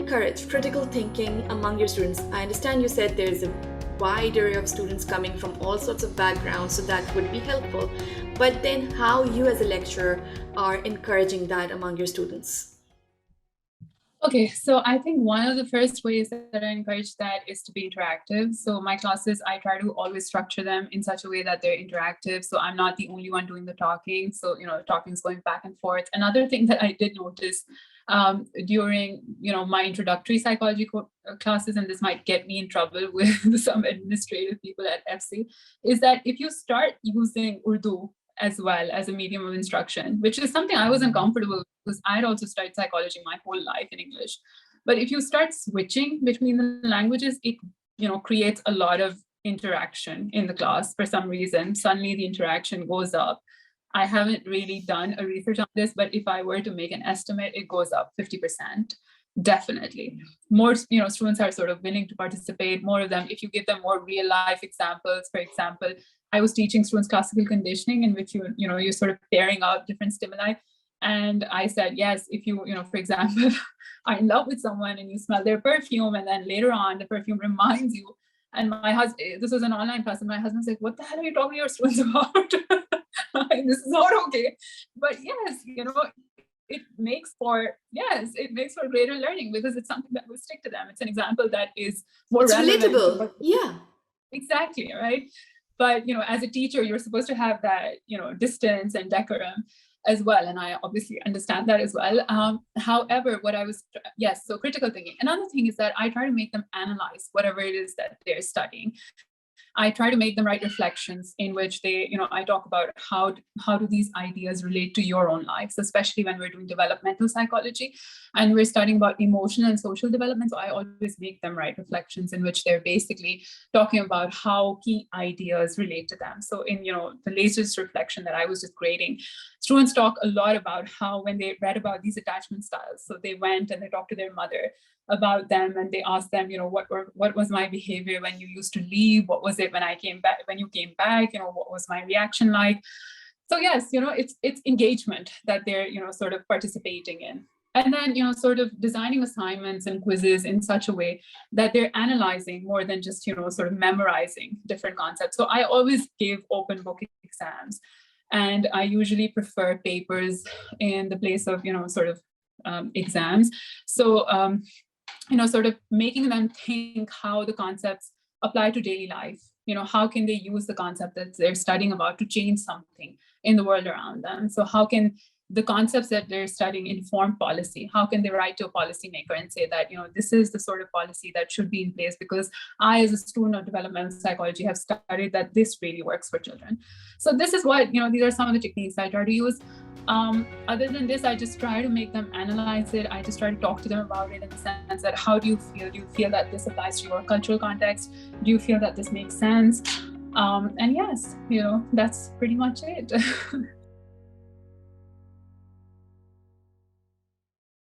encourage critical thinking among your students? I understand you said there's a wide array of students coming from all sorts of backgrounds, so that would be helpful. But then how you as a lecturer are encouraging that among your students? Okay, so I think one of the first ways that I encourage that is to be interactive. So my classes, I try to always structure them in such a way that they're interactive. So I'm not the only one doing the talking. So, talking is going back and forth. Another thing that I did notice during, my introductory psychology classes, and this might get me in trouble with some administrative people at FC, is that if you start using Urdu as well as a medium of instruction, which is something I wasn't comfortable with because I'd also studied psychology my whole life in English. But if you start switching between the languages, it creates a lot of interaction in the class for some reason. Suddenly the interaction goes up. I haven't really done a research on this, but if I were to make an estimate, it goes up 50%. Definitely. More, students are sort of willing to participate, more of them, if you give them more real life examples. For example, I was teaching students classical conditioning in which you're sort of pairing out different stimuli. And I said, yes, if you for example, are in love with someone and you smell their perfume, and then later on the perfume reminds you. And my husband, this was an online class, and my husband's like, what the hell are you talking to your students about? This is not okay. But yes, it makes for greater learning because it's something that will stick to them. It's an example that is more relatable. Yeah, exactly, right. But as a teacher, you're supposed to have that distance and decorum as well, and I obviously understand that as well. However, so critical thinking. Another thing is that I try to make them analyze whatever it is that they're studying. I try to make them write reflections in which they, I talk about how do these ideas relate to your own lives, especially when we're doing developmental psychology and we're studying about emotional and social development. So I always make them write reflections in which they're basically talking about how key ideas relate to them. So in, the latest reflection that I was just grading, students talk a lot about how when they read about these attachment styles, so they went and they talked to their mother about them and they asked them, what was my behavior when you used to leave? What was it when you came back? What was my reaction like? So yes, it's engagement that they're, sort of participating in. And then, sort of designing assignments and quizzes in such a way that they're analyzing more than just, sort of memorizing different concepts. So I always give open book exams, and I usually prefer papers in the place of, sort of exams. So, sort of making them think how the concepts apply to daily life. How can they use the concept that they're studying about to change something in the world around them? So how can the concepts that they're studying inform policy? How can they write to a policymaker and say that, this is the sort of policy that should be in place because I, as a student of developmental psychology, have studied that this really works for children. So this is what, these are some of the techniques I try to use. Other than this, I just try to make them analyze it. I just try to talk to them about it in the sense that how do you feel? Do you feel that this applies to your cultural context? Do you feel that this makes sense? And yes, that's pretty much it.